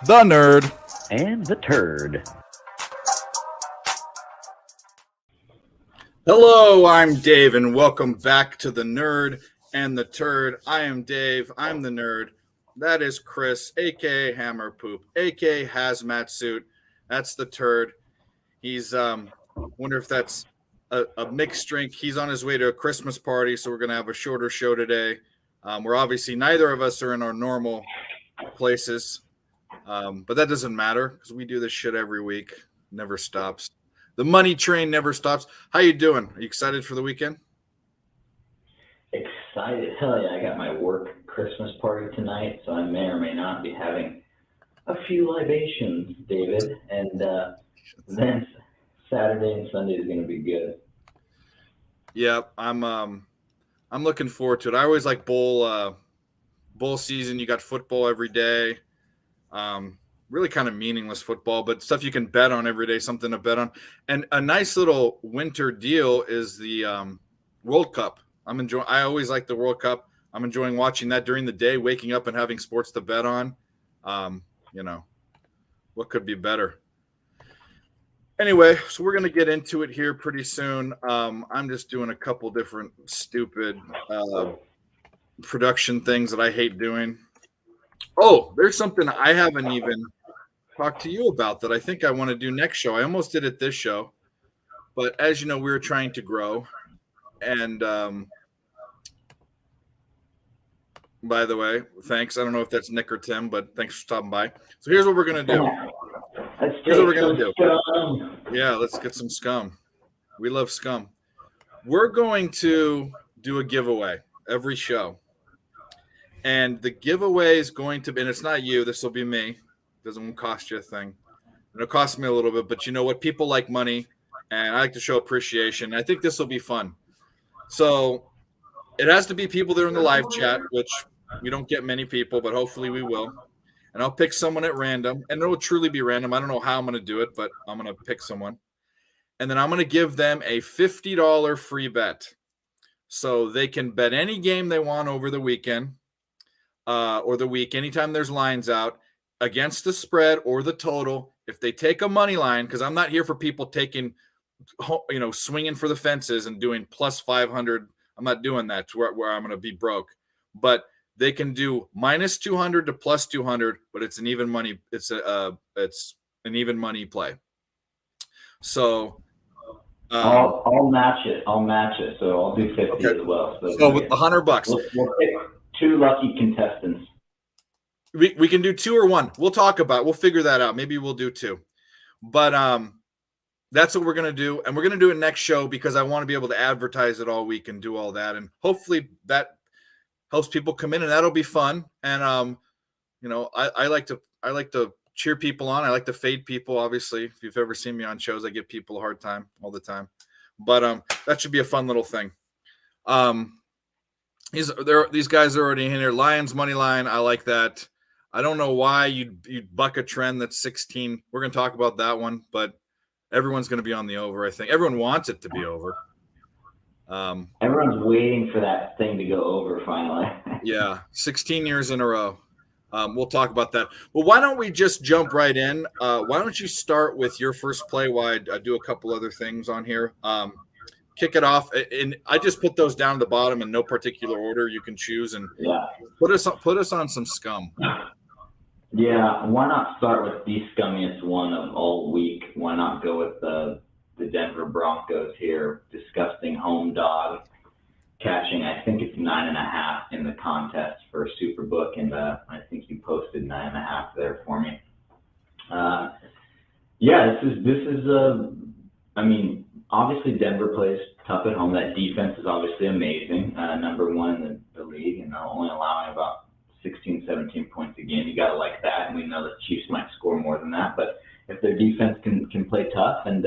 the Nerd, and the Turd. Hello, I'm Dave, and welcome back to the Nerd and the Turd. I am Dave. I'm the Nerd. That is Chris, a.k.a. Hammerpoop, a.k.a. Hazmat Suit. That's the Turd. He's, wonder if that's a mixed drink. He's on his way to a Christmas party, so we're going to have a shorter show today. We're obviously, neither of us are in our normal places, but that doesn't matter because we do this shit every week. Never stops. The money train never stops. How you doing? Are you excited for the weekend? Excited. Hell yeah, I got my work Christmas party tonight, so I may or may not be having a few libations, David. And then Saturday and Sunday is going to be good. Yeah, I'm looking forward to it. I always like bowl season. You got football every day. Really kind of meaningless football, but stuff you can bet on every day, something to bet on. And a nice little winter deal is the World Cup. I always like the World Cup. I'm enjoying watching that during the day, waking up and having sports to bet on. What could be better? Anyway, so we're going to get into it here pretty soon. I'm just doing a couple different stupid production things that I hate doing. Oh, there's something I haven't even talked to you about that I think I want to do next show. I almost did it this show, but as you know, we were trying to grow. And by the way, thanks. I don't know if that's Nick or Tim, but thanks for stopping by. So here's what we're going to do. Here's what we're going to do. Yeah, let's get some scum. We love scum. We're going to do a giveaway every show. And the giveaway is going to be, and it's not you, this will be me. Doesn't cost you a thing. It'll cost me a little bit, but you know what? People like money, and I like to show appreciation. I think this will be fun. So it has to be people that are in the live chat, which we don't get many people, but hopefully we will. And I'll pick someone at random, and it will truly be random. I don't know how I'm going to do it, but I'm going to pick someone. And then I'm going to give them a $50 free bet. So they can bet any game they want over the weekend or the week, anytime there's lines out, against the spread or the total. If they take a money line, because I'm not here for people taking, swinging for the fences and doing plus 500. I'm not doing that to where I'm going to be broke. But they can do minus 200 to plus 200, but it's an even money. It's an even money play. So I'll match it. So I'll do 50 as well. So with $100, we'll pick two lucky contestants. We can do two or one. We'll figure that out. Maybe we'll do two. But that's what we're going to do. And we're going to do it next show because I want to be able to advertise it all week and do all that. And hopefully that helps people come in, and that'll be fun. And, I like to cheer people on. I like to fade people, obviously. If you've ever seen me on shows, I give people a hard time all the time. But that should be a fun little thing. These guys are already in here. Lions money line. I like that. I don't know why you'd buck a trend that's 16. We're going to talk about that one, but everyone's going to be on the over, I think. Everyone wants it to be over. Everyone's waiting for that thing to go over finally. Yeah, 16 years in a row. We'll talk about that. Well, why don't we just jump right in? Why don't you start with your first play while I do a couple other things on here? Kick it off, and I just put those down at the bottom in no particular order. You can choose and put us on some scum. Yeah, why not start with the scummiest one of all week? Why not go with the Denver Broncos here? Disgusting home dog catching, I think it's 9.5 in the contest for Superbook, and I think you posted 9.5 there for me. This is obviously Denver plays tough at home. That defense is obviously amazing, number one in the league, and only allowing about 16, 17 points a game. You got to like that, and we know the Chiefs might score more than that. But if their defense can play tough, and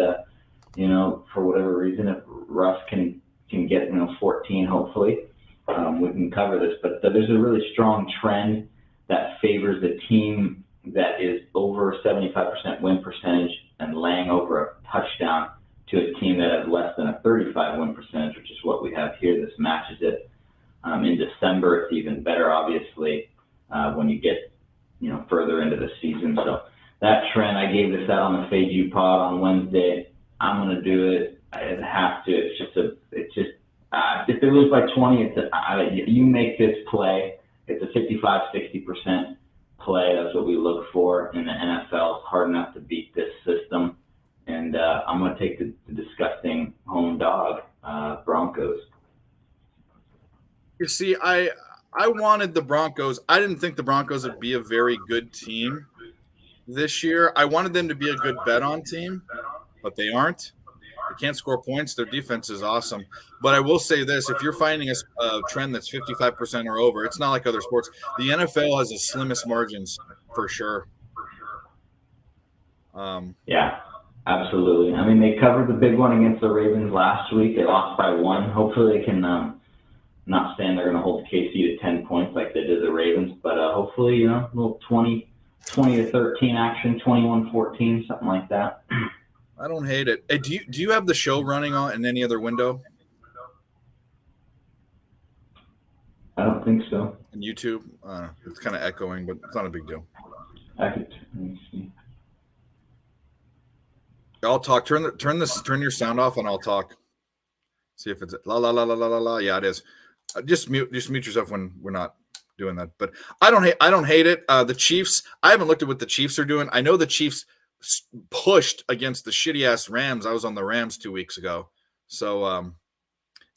for whatever reason, if Russ can get 14, hopefully, we can cover this. But there's a really strong trend that favors the team that is over 75% win percentage and laying over a touchdown to a team that has less than a 35 win percentage, which is what we have here. This matches it. In December, it's even better, obviously, when you get further into the season. So that trend, I gave this out on the Fade You pod on Wednesday. I'm going to do it. I have to. If they lose by 20, you make this play. It's a 55-60% play. That's what we look for in the NFL. It's hard enough to beat this system. And I'm going to take the disgusting home dog, Broncos. You see, I wanted the Broncos. I didn't think the Broncos would be a very good team this year. I wanted them to be a good bet-on team, but they aren't. They can't score points. Their defense is awesome. But I will say this, if you're finding a trend that's 55% or over, it's not like other sports. The NFL has the slimmest margins for sure. Yeah, absolutely. I mean, they covered the big one against the Ravens last week. They lost by 1. Hopefully they can not saying they're going to hold KC to 10 points like they did the Ravens, but hopefully, a little 20 to 13 action, 21-14, something like that. I don't hate it. Hey, do you have the show running on in any other window? I don't think so. On YouTube? It's kind of echoing, but it's not a big deal. Let me see. I'll talk. Turn your sound off, and I'll talk. See if it's la la la la la la la. Yeah, it is. Just mute yourself when we're not doing that. But I don't hate it. The Chiefs. I haven't looked at what the Chiefs are doing. I know the Chiefs pushed against the shitty ass Rams. I was on the Rams 2 weeks ago. So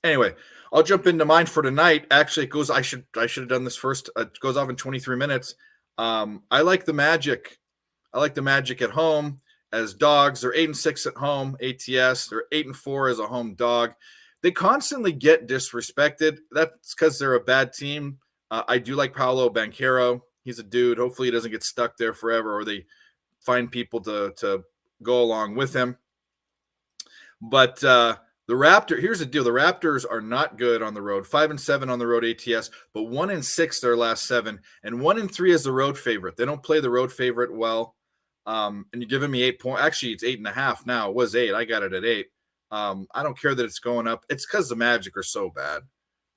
anyway, I'll jump into mine for tonight. Actually, it goes. I should have done this first. It goes off in 23 minutes. I like the Magic. I like the Magic at home as dogs. They're 8-6 at home. ATS. They're 8-4 as a home dog. They constantly get disrespected. That's because they're a bad team. I do like Paolo Banchero. He's a dude. Hopefully he doesn't get stuck there forever, or they find people to go along with him. But the here's the deal. The Raptors are not good on the road. 5-7 on the road ATS, but 1-6 their last 7, and 1-3 as the road favorite. They don't play the road favorite well. And you're giving me 8 points. Actually, it's 8.5 now. It was 8. I got it at 8. I don't care that it's going up. It's because the Magic are so bad.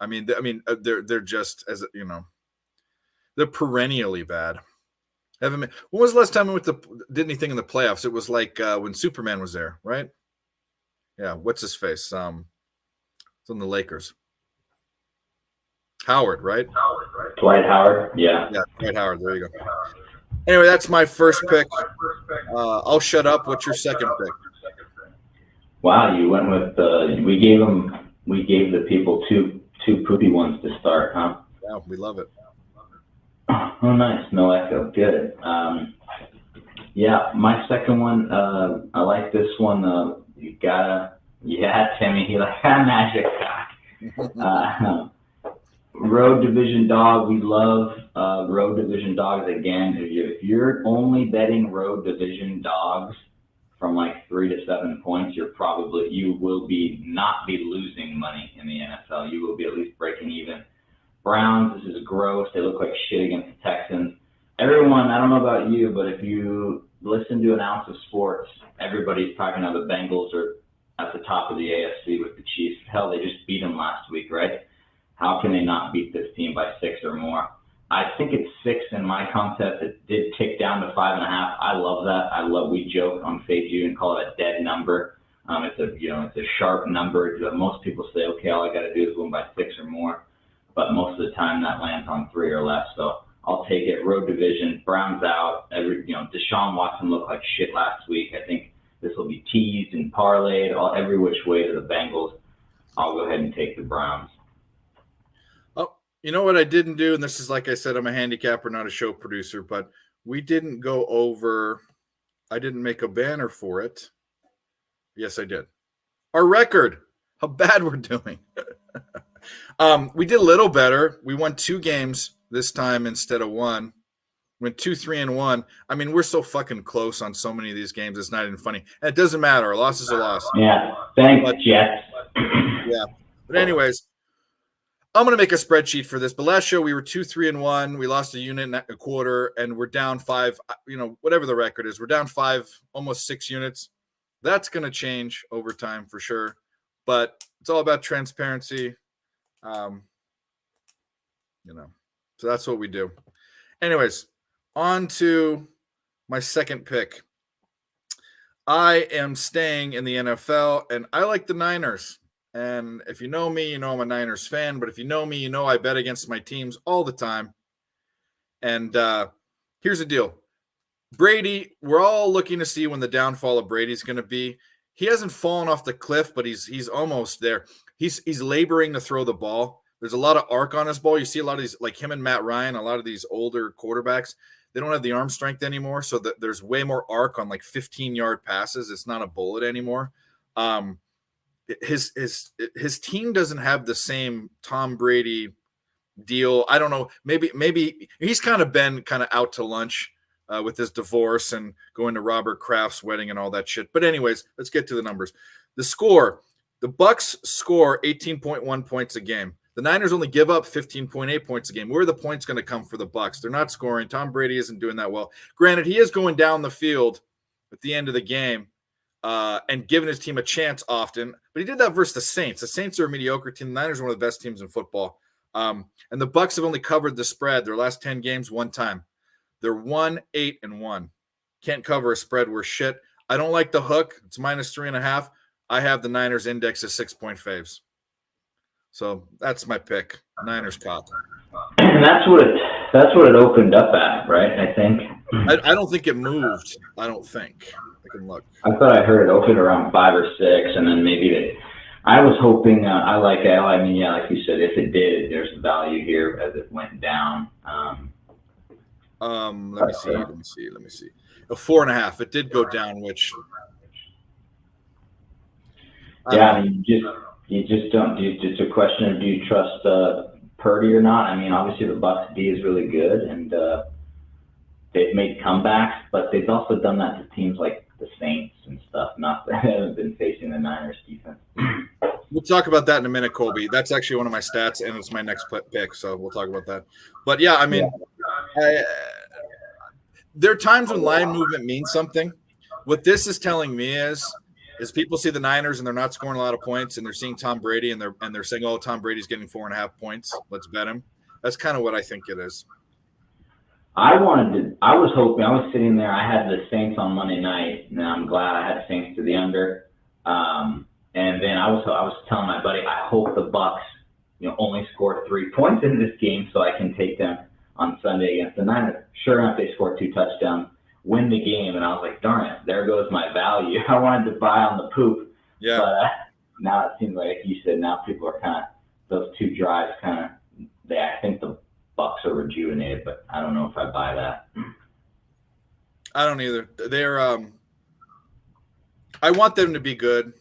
I mean, they're just they're perennially bad. When was the last time we did anything in the playoffs? It was like when Superman was there, right? Yeah. What's his face? It's on the Lakers. Howard, right? Dwight Howard. Yeah. Yeah, Dwight Howard. There you go. Anyway, that's my first pick. I'll shut up. What's your second pick? Wow, you went with we gave the people two poopy ones to start, huh? Yeah, we love it. Oh, nice. No echo. Good. Yeah, my second one, I like this one. Timmy, you like that Magic guy. Road division dog. We love road division dogs. Again, if you're only betting road division dogs from like 3 to 7 points, you will not be losing money in the NFL. You will be at least breaking even. Browns, this is gross. They look like shit against the Texans. Everyone, I don't know about you, but if you listen to an ounce of sports, everybody's talking about the Bengals are at the top of the AFC with the Chiefs. Hell, they just beat them last week, right? How can they not beat this team by 6 or more? I think it's 6 in my contest. It did tick down to 5.5. I love that. We joke on Fade You and call it a dead number. It's a sharp number. Most people say, okay, all I got to do is win by 6 or more. But most of the time that lands on 3 or less. So I'll take it. Road division, Browns out. Deshaun Watson looked like shit last week. I think this will be teased and parlayed every which way to the Bengals. I'll go ahead and take the Browns. Oh, you know what I didn't do? And this is, like I said, I'm a handicapper, not a show producer, but we didn't go over. I didn't make a banner for it. Yes, I did. Our record, how bad we're doing. We did a little better. We won 2 games this time instead of 1. Went 2-3-1. I mean, we're so fucking close on so many of these games. It's not even funny. And it doesn't matter. A loss is a loss. Yeah. Thanks, Jets. Yeah. But anyways, I'm going to make a spreadsheet for this. But last show we were 2-3-1. We lost a unit and a quarter, and we're down 5. Whatever the record is, we're down 5, almost 6 units. That's going to change over time for sure. But it's all about transparency. So that's what we do. Anyways, on to my second pick. I am staying in the NFL, and I like the Niners. And if you know me, you know I'm a Niners fan. But if you know me, you know I bet against my teams all the time. And here's the deal. Brady, we're all looking to see when the downfall of Brady's going to be. He hasn't fallen off the cliff, but he's almost there. He's laboring to throw the ball. There's a lot of arc on his ball. You see a lot of these, like him and Matt Ryan, a lot of these older quarterbacks, they don't have the arm strength anymore, so that there's way more arc on like 15-yard passes. It's not a bullet anymore. His team doesn't have the same Tom Brady deal. I don't know. Maybe he's kind of been out to lunch with his divorce and going to Robert Kraft's wedding and all that shit. But anyways, let's get to the numbers. The score: the Bucks score 18.1 points a game. The Niners only give up 15.8 points a game. Where are the points going to come for the Bucks? They're not scoring. Tom Brady isn't doing that well. Granted, he is going down the field at the end of the game and giving his team a chance often, but he did that versus the Saints. The Saints are a mediocre team. The Niners are one of the best teams in football. And the Bucks have only covered the spread their last 10 games one time. They're 1-8-1. Can't cover a spread worth shit. I don't like the hook. It's -3.5. I have the Niners index as 6-point faves. So that's my pick. Niners cop. And that's what it opened up at, right? I think. I don't think it moved. I don't think. I can look. I thought I heard it open around 5 or 6, and then maybe I was hoping. I like L. I mean, yeah, like you said, if it did, there's value here as it went down. Let me see. A 4.5. It did go down, which. Yeah, I mean, you just don't. It's a question of do you trust Purdy or not? I mean, obviously the Bucs D is really good, and they've made comebacks, but they've also done that to teams like the Saints and stuff. Not that they haven't been facing the Niners defense. We'll talk about that in a minute, Colby. That's actually one of my stats, and it's my next pick, so we'll talk about that. But yeah, I mean, there are times when line movement means something. What this is telling me is people see the Niners and they're not scoring a lot of points, and they're seeing Tom Brady and they're saying, "Oh, Tom Brady's getting 4.5 points. Let's bet him." That's kind of what I think it is. I was sitting there. I had the Saints on Monday night, and I'm glad I had Saints to the under. And then I was telling my buddy, I hope the Bucs, only score 3 points in this game so I can take them on Sunday against the Niners. Sure enough, they scored 2 touchdowns, win the game, and I was like, darn it, there goes my value. I wanted to buy on the poop. Yeah. But now it seems like you said, now people are those 2 drives I think the Bucs are rejuvenated, but I don't know if I buy that. I don't either. They're I want them to be good.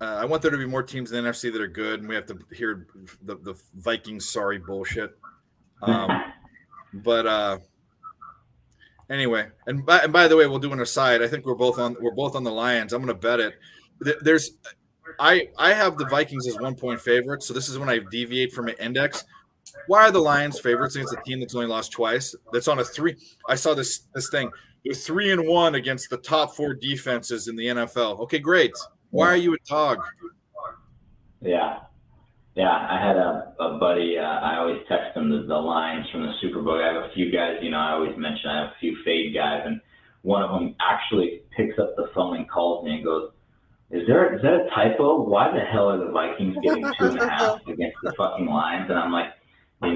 I want there to be more teams in the NFC that are good, and we have to hear the Vikings sorry bullshit. But anyway, and by the way, we'll do an aside. I think we're both on the Lions. I'm going to bet it. I have the Vikings as 1-point favorites, so this is when I deviate from an index. Why are the Lions favorites against a team that's only lost twice? That's on a 3. I saw this thing. They're 3-1 against the top 4 defenses in the NFL. Okay, great. Why are you a dog? Yeah. I had a buddy. I always text him the lines from the Super Bowl. I have a few guys. I always mention I have a few fade guys, and one of them actually picks up the phone and calls me and goes, "Is that a typo? Why the hell are the Vikings getting 2.5 against the fucking Lions?" And I'm like, I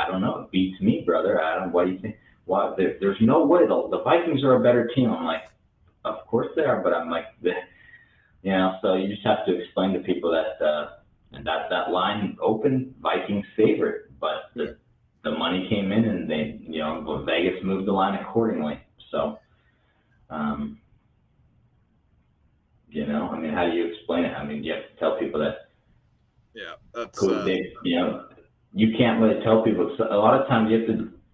don't know. It beats me, brother. What do you think? Why? There's no way the Vikings are a better team. I'm like, of course they are, but I'm like, so you just have to explain to people that that line opened Vikings favorite, but the money came in and they, Vegas moved the line accordingly. So, how do you explain it? You have to tell people that. Yeah, that's. You can't really tell people. So a lot of times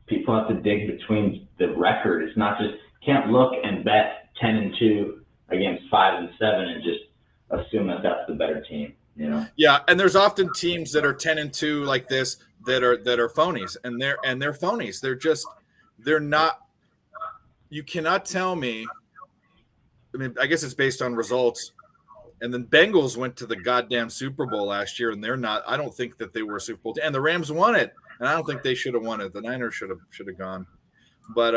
people have to dig between the record. It's not just can't look and bet 10-2 against 5-7 and just assume that that's the better team. Yeah, and there's often teams that are 10-2 like this that are phonies, and they're phonies. They're not. You cannot tell me. I guess it's based on results. And then Bengals went to the goddamn Super Bowl last year, and they're not. I don't think that they were a Super Bowl, and the Rams won it, and I don't think they should have won it. The Niners should have gone. But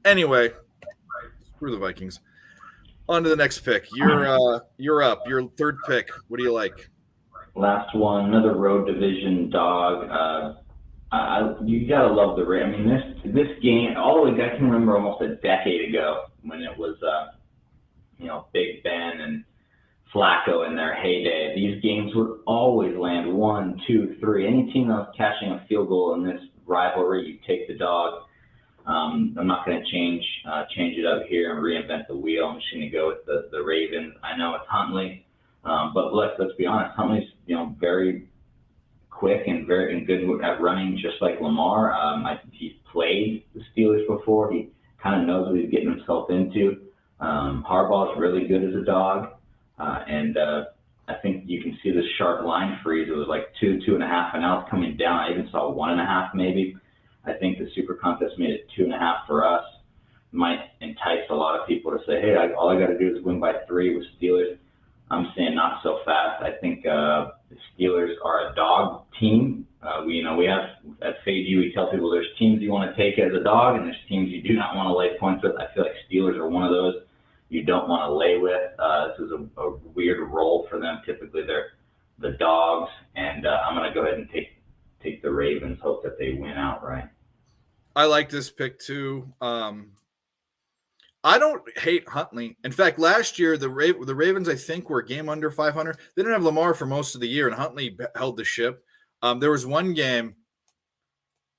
Anyway, screw the Vikings. On to the next pick. You're up. Your third pick. What do you like? Last one, another road division dog. You gotta love the Ravens. I mean, this game, all the way, I can remember almost a decade ago when it was, Big Ben and Flacco in their heyday. These games would always land 1, 2, 3. Any team that was catching a field goal in this rivalry, you take the dog. I'm not going to change it up here and reinvent the wheel. I'm just going to go with the Ravens. I know it's Huntley, but let's be honest. Huntley's very quick and very good at running, just like Lamar. He's played the Steelers before. He kind of knows what he's getting himself into. Harbaugh's really good as a dog, and I think you can see the sharp line freeze. It was like 2, 2.5, and now it's coming down. I even saw 1.5 maybe. I think the Super Contest made it 2.5 for us. Might entice a lot of people to say, hey, all I got to do is win by 3 with Steelers. I'm saying not so fast. I think the Steelers are a dog team. We have at Fade we tell people there's teams you want to take as a dog and there's teams you do not want to lay points with. I feel like Steelers are one of those you don't want to lay with. This is a weird role for them. Typically they're the dogs, and I'm going to go ahead and take the Ravens, hope that they win outright. I like this pick too. I don't hate Huntley. In fact, last year the Ravens, I think, were a game under 500. They didn't have Lamar for most of the year, and Huntley held the ship. There was one game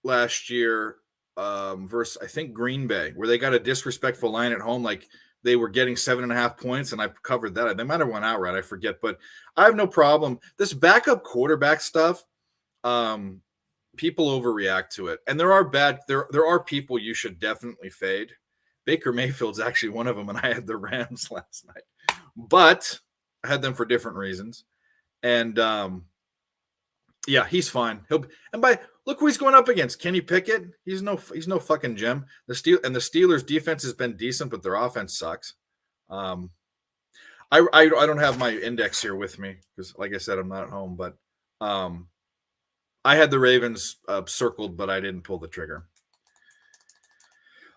last year versus, I think, Green Bay, where they got a disrespectful line at home, like they were getting 7.5 points, and I covered that. They might have won outright, I forget, but I have no problem. This backup quarterback stuff, people overreact to it, and there are people you should definitely fade. Baker Mayfield's actually one of them, and I had the Rams last night, but I had them for different reasons. And yeah, he's fine. Look who he's going up against. Kenny Pickett. He's no fucking gem. The Steelers defense has been decent, but their offense sucks. I don't have my index here with me because, like I said, I'm not at home. But I had the Ravens circled, but I didn't pull the trigger.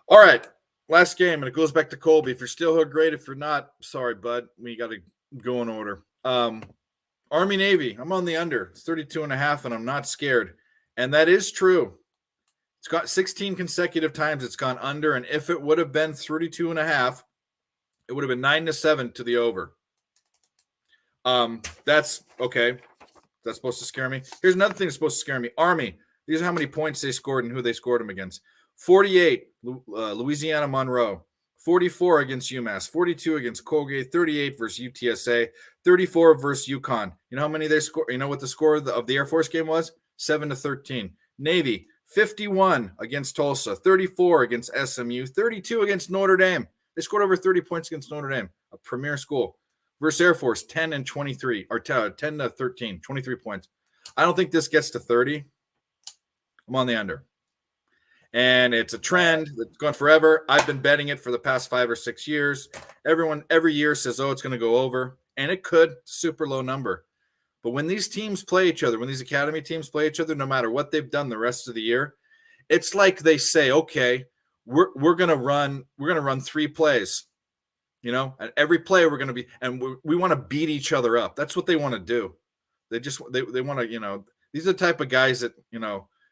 All right. Last game, and it goes back to Colby. If you're still here, great. If you're not, sorry, bud. We got to go in order. Army Navy, I'm on the under. It's 32.5, and I'm not scared. And that is true. It's got 16 consecutive times it's gone under, and if it would have been 32.5, it would have been 9-7 to the over. That's okay. That's supposed to scare me. Here's another thing that's supposed to scare me. Army, these are how many points they scored and who they scored them against. 48, Louisiana Monroe. 44 against UMass. 42 against Colgate. 38 versus UTSA. 34 versus UConn. You know how many they scored? You know what the score of the Air Force game was? 7-13. Navy, 51 against Tulsa. 34 against SMU. 32 against Notre Dame. They scored over 30 points against Notre Dame, a premier school. Versus Air Force, 10-23, or 10-13, 23 points. I don't think this gets to 30. I'm on the under. And it's a trend that's gone forever. I've been betting it for the past 5 or 6 years. Everyone every year says, oh, it's going to go over. And it could. Super low number. But when these teams play each other, when these academy teams play each other, no matter what they've done the rest of the year, it's like they say, okay, we're going to run 3 plays. And every play we're going to be, and we want to beat each other up. That's what they want to do. They want to, these are the type of guys that,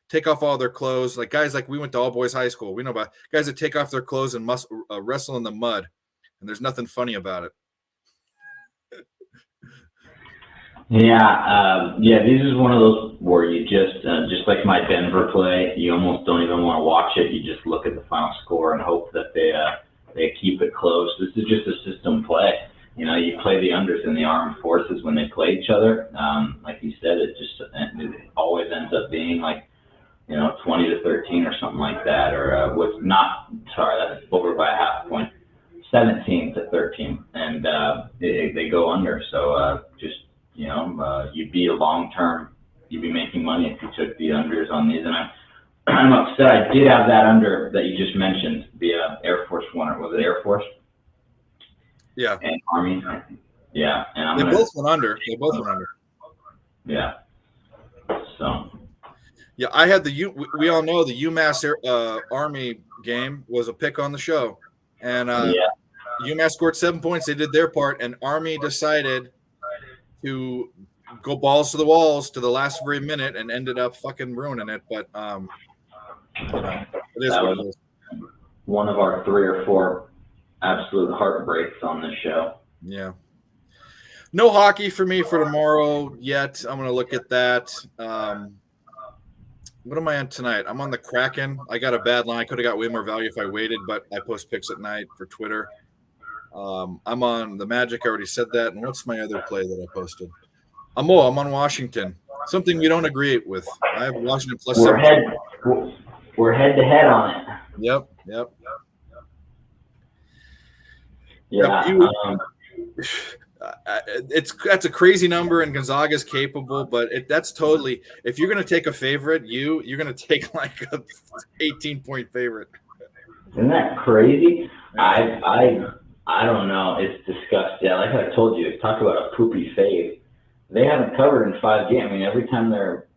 take off all their clothes, like guys like we went to all boys high school. We know about guys that take off their clothes and must wrestle in the mud, and there's nothing funny about it. Yeah, this is one of those where you just like my Denver play, you almost don't even want to watch it. You just look at the final score and hope that they keep it close. This is just a system play. You play the unders in the armed forces when they play each other. Like you said, it always ends up being like 20-13 or something like that, or that's over by a half point, 17-13, and they go under. So you'd be you'd be making money if you took the unders on these. And I'm upset. I did have that under that you just mentioned, the Air Force one, or was it Air Force? Yeah. And Army. Yeah. And They both went under. Yeah. So. Yeah, I had we all know the UMass Army game was a pick on the show, and UMass scored 7 points. They did their part, and Army decided to go balls to the walls to the last very minute and ended up fucking ruining it. But it is that what was it is. One of our 3 or 4 absolute heartbreaks on this show. Yeah. No hockey for me for tomorrow yet. I'm going to look at that. What am I on tonight? I'm on the Kraken. I got a bad line. I could have got way more value if I waited, but I post picks at night for Twitter. I'm on the Magic. I already said that. And what's my other play that I posted? I'm on Washington. Something we don't agree with. I have Washington plus We're 7. We're head to head on it. Yep. Yeah. That's a crazy number, and Gonzaga's capable, but that's totally. If you're going to take a favorite, you're going to take like a 18-point favorite. Isn't that crazy? I don't know. It's disgusting. Like I told you, talk about a poopy fave. They haven't covered in 5 games. I mean, every time they're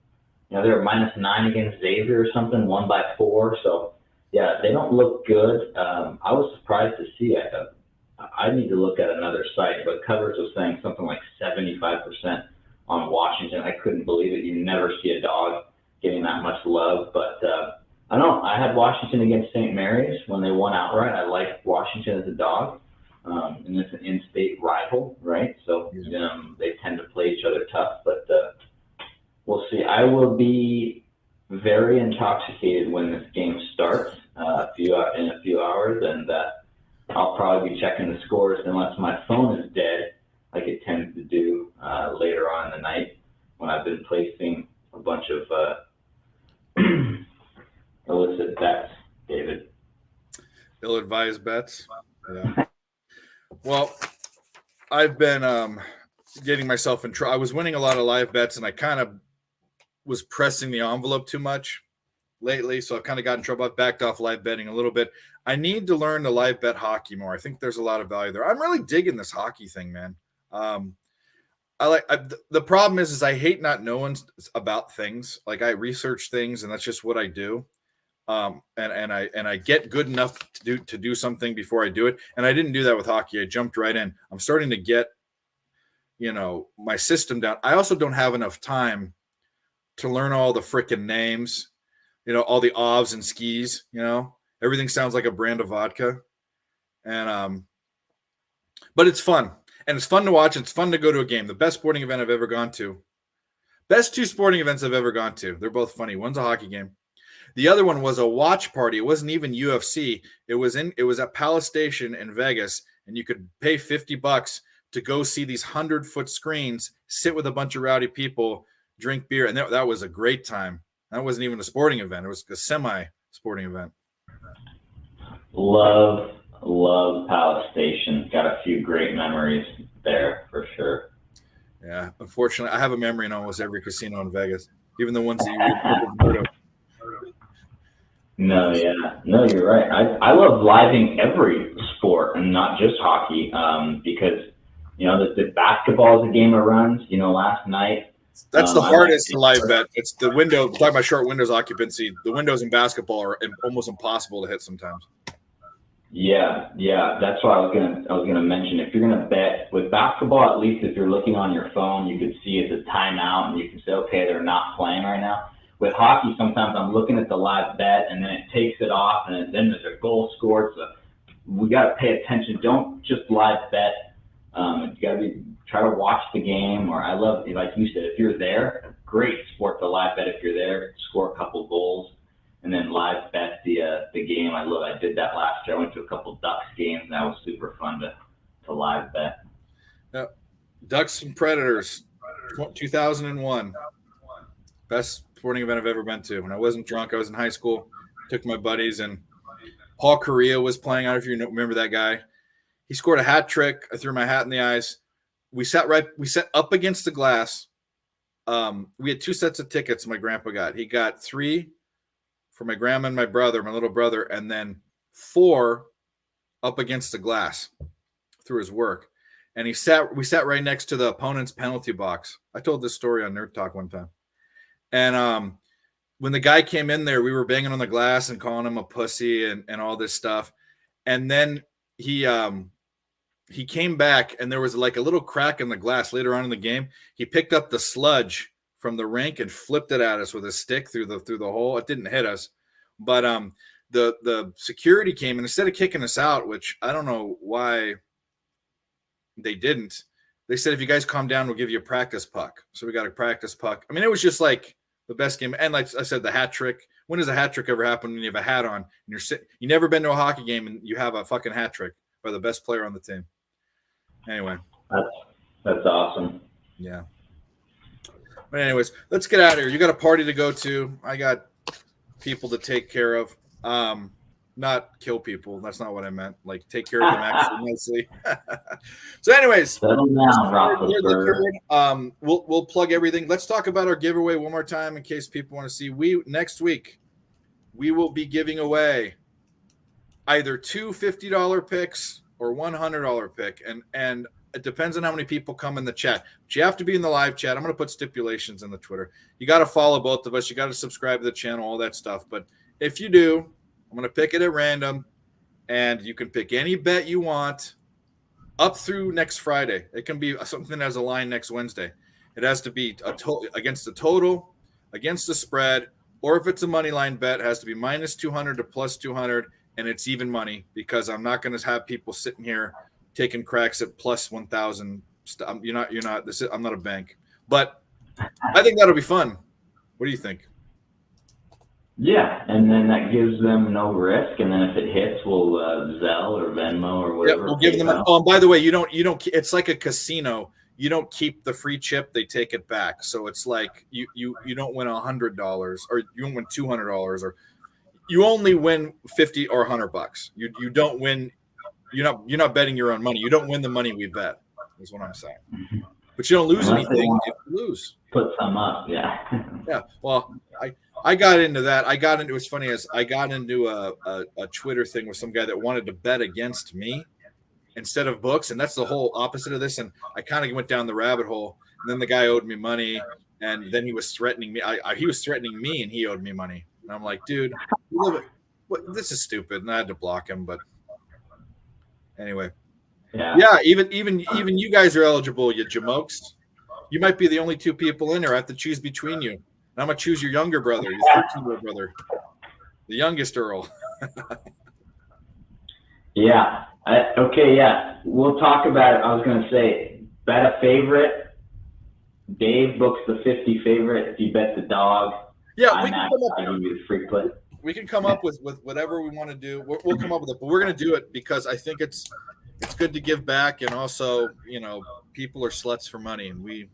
-9 against Xavier or something, 1 by 4. So yeah, they don't look good. I was surprised to see it. I need to look at another site, but Covers was saying something like 75% on Washington. I couldn't believe it. You never see a dog getting that much love, but I don't know. I had Washington against St. Mary's when they won outright. I liked Washington as a dog, and it's an in-state rival, right? So they tend to play each other tough, but we'll see. I will be very intoxicated when this game starts in a few hours, and I'll probably be checking the scores unless my phone is dead, like it tends to do later on in the night when I've been placing a bunch of illicit bets, David. Ill-advised bets. Yeah. Well, I've been getting myself in trouble. I was winning a lot of live bets, and I kind of was pressing the envelope too much lately, so I've kind of gotten in trouble. I've backed off live betting a little bit. I need to learn to live bet hockey more. I think there's a lot of value there. I'm really digging this hockey thing, man. The problem is I hate not knowing about things. Like I research things, and that's just what I do. And I get good enough to do something before I do it. And I didn't do that with hockey. I jumped right in. I'm starting to get, my system down. I also don't have enough time to learn all the freaking names, all the ovs and skis, everything sounds like a brand of vodka. And, but it's fun, and it's fun to watch. It's fun to go to a game. The best sporting event I've ever gone to. Best 2 sporting events I've ever gone to. They're both funny. One's a hockey game. The other one was a watch party. It wasn't even UFC. It was at Palace Station in Vegas, and you could pay $50 to go see these 100-foot screens, sit with a bunch of rowdy people, drink beer, and that was a great time. That wasn't even a sporting event. It was a semi-sporting event. Love Palace Station. Got a few great memories there for sure. Yeah, unfortunately, I have a memory in almost every casino in Vegas, even the ones that you heard of. No, you're right. I love living every sport and not just hockey, because the basketball is a game of runs. Last night. That's the hardest to live bet. It's the window. Talking about short windows occupancy. The windows in basketball are almost impossible to hit sometimes. Yeah. That's what I was gonna mention. If you're gonna bet with basketball, at least if you're looking on your phone, you could see it's a timeout and you can say, okay, they're not playing right now. With hockey, sometimes I'm looking at the live bet and then it takes it off and then there's a goal scored. So we got to pay attention. Don't just live bet. You got to try to watch the game. Or I love, like you said, if you're there, great sport to live bet. If you're there, score a couple goals and then live bet the game. I did that last year. I went to a couple Ducks games and that was super fun to live bet. Yeah. Ducks and Predators, 2001. Best sporting event I've ever been to. When I wasn't drunk, I was in high school, took my buddies, and Paul Correa was playing. I don't know if you remember that guy. He scored a hat trick. I threw my hat in the ice. We sat up against the glass. We had 2 sets of tickets my grandpa got. He got 3 for my grandma and my little brother, and then 4 up against the glass through his work. And we sat right next to the opponent's penalty box. I told this story on Nerd Talk one time. And when the guy came in there, we were banging on the glass and calling him a pussy and all this stuff. And then he came back and there was like a little crack in the glass later on in the game. He picked up the sludge from the rink and flipped it at us with a stick through the hole. It didn't hit us, but the security came and instead of kicking us out, which I don't know why they didn't, they said, if you guys calm down, we'll give you a practice puck. So we got a practice puck. I mean, it was just like the best game. And like I said, the hat trick. When does a hat trick ever happen when you have a hat on and you're sitting? You never been to a hockey game and you have a fucking hat trick by the best player on the team. Anyway. That's awesome. Yeah. But anyways, let's get out of here. You got a party to go to. I got people to take care of. Not kill people. That's not what I meant. Like take care of them actually nicely. So anyways, we'll plug everything. Let's talk about our giveaway one more time in case people want to see. Next week we will be giving away either two $50 picks or $100 pick. And it depends on how many people come in the chat. But you have to be in the live chat. I'm going to put stipulations in the Twitter. You got to follow both of us. You got to subscribe to the channel, all that stuff. But if you do, I'm going to pick it at random, and you can pick any bet you want up through next Friday. It can be something that has a line next Wednesday. It has to be against the total, against the spread, or if it's a money line bet, it has to be minus 200 to plus 200, and it's even money because I'm not going to have people sitting here taking cracks at plus 1,000. You're not. I'm not a bank, but I think that'll be fun. What do you think? Yeah, and then that gives them no risk, and then if it hits, we'll Zelle or Venmo or whatever. Yeah, we'll give them. Oh, and by the way, you don't. It's like a casino. You don't keep the free chip; they take it back. So it's like you don't win $100 or you don't win $200 or you only win $50 or $100. You don't win. You're not betting your own money. You don't win the money we bet. Is what I'm saying. But you don't lose anything if you lose. Put some up, yeah. Yeah. Well, I got into that. It's funny as I got into a Twitter thing with some guy that wanted to bet against me instead of books. And that's the whole opposite of this. And I kind of went down the rabbit hole. And then the guy owed me money. And then he was threatening me. He was threatening me and he owed me money. And I'm like, dude, this is stupid. And I had to block him. But anyway. Yeah. Even you guys are eligible, you jamokes. You might be the only two people in there. I have to choose between you. I'm going to choose your younger brother, your 13-year-old brother, the youngest Earl. Yeah. Okay, yeah. We'll talk about it. I was going to say, bet a favorite. Dave books the 50 favorite. If you bet the dog, yeah, I give you the free play. We can come up with whatever we want to do. We'll come up with it, but we're going to do it because I think it's good to give back, and also, people are sluts for money, and we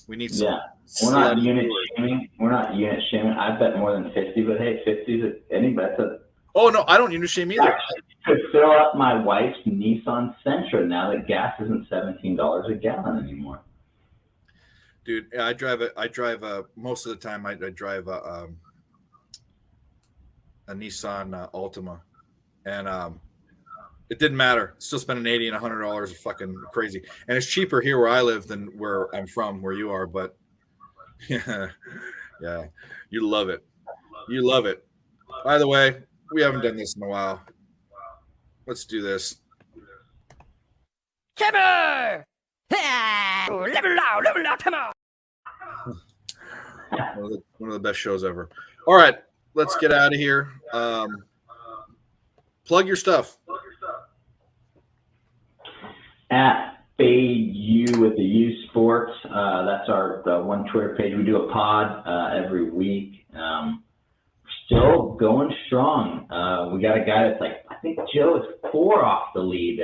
need some. Yeah. We're not unit shaming. I bet more than 50, but hey, 50 is any bet. Oh no, I don't unit shame either. To fill up my wife's Nissan Sentra now that gas isn't $17 a gallon anymore. Dude, I drive most of the time. I drive a Nissan Altima, and it didn't matter. Still spending $80 and $100 is fucking crazy, and it's cheaper here where I live than where I'm from, where you are. But yeah, you love it. You love it. By the way, we haven't done this in a while. Let's do this. Timber! Level out, Timber! One of the best shows ever. All right, let's get out of here. Plug your stuff. At Fade U with the U Sports. That's our one Twitter page. We do a pod every week. Still going strong. We got a guy that's like, I think Joe is 4 off the lead.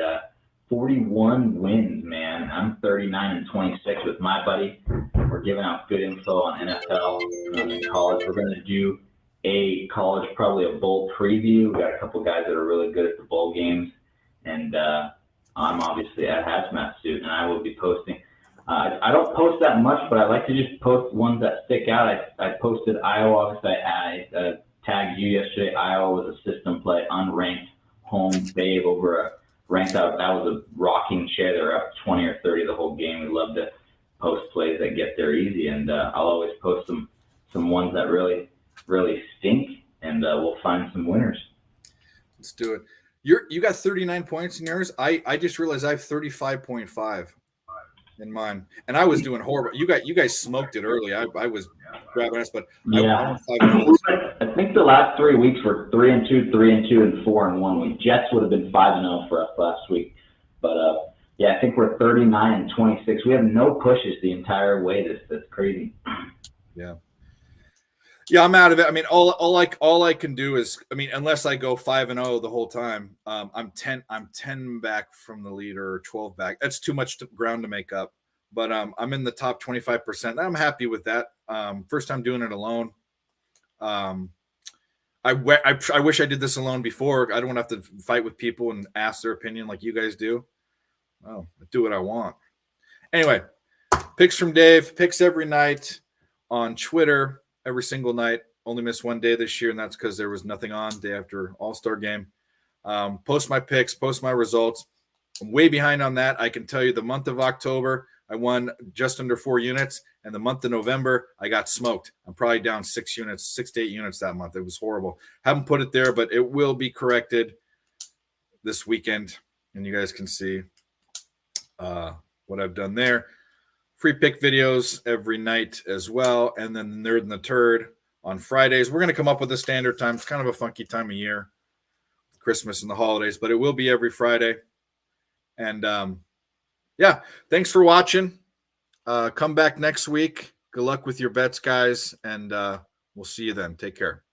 41 wins, man. I'm 39-26 with my buddy. We're giving out good info on NFL and college. We're going to do a college, probably a bowl preview. We got a couple guys that are really good at the bowl games. And I'm obviously at Hazmat Suit, and I will be posting. I don't post that much, but I like to just post ones that stick out. I posted Iowa because I tagged you yesterday. Iowa was a system play, unranked, home fave over a ranked out. That was a rocking chair. They were up 20 or 30 the whole game. We love to post plays that get there easy, and I'll always post some ones that really really stink, and we'll find some winners. Let's do it. You got 39 points in yours. I just realized I have 35.5 in mine, and I was doing horrible. You guys smoked it early. I was grabbing us, but Yeah. I I think the last 3 weeks were 3-2, 3-2, and 4-1 week. Jets would have been 5-0 for us last week, but yeah, I think we're 39 and 26. We have no pushes the entire way. That's crazy. Yeah, I'm out of it. I mean, all I can do is, I mean, unless I go 5-0 the whole time, I'm 10 back from the leader, or 12 back. That's too much ground to make up. But I'm in the top 25%. I'm happy with that. First time doing it alone. I wish I did this alone before. I don't want to have to fight with people and ask their opinion like you guys do. Oh, I do what I want. Anyway, picks from Dave. Picks every night on Twitter. Every single night. Only missed one day this year, and that's because there was nothing on day after All-Star game. Post my picks, post my results. I'm way behind on that. I can tell you the month of October, I won just under 4 units, and the month of November, I got smoked. I'm probably down 6 to 8 units that month. It was horrible. Haven't put it there, but it will be corrected this weekend, and you guys can see what I've done there. Free pick videos every night as well. And then the Nerd and the Turd on Fridays. We're going to come up with a standard time. It's kind of a funky time of year, Christmas and the holidays, but it will be every Friday. And yeah, thanks for watching. Come back next week. Good luck with your bets, guys. And we'll see you then. Take care.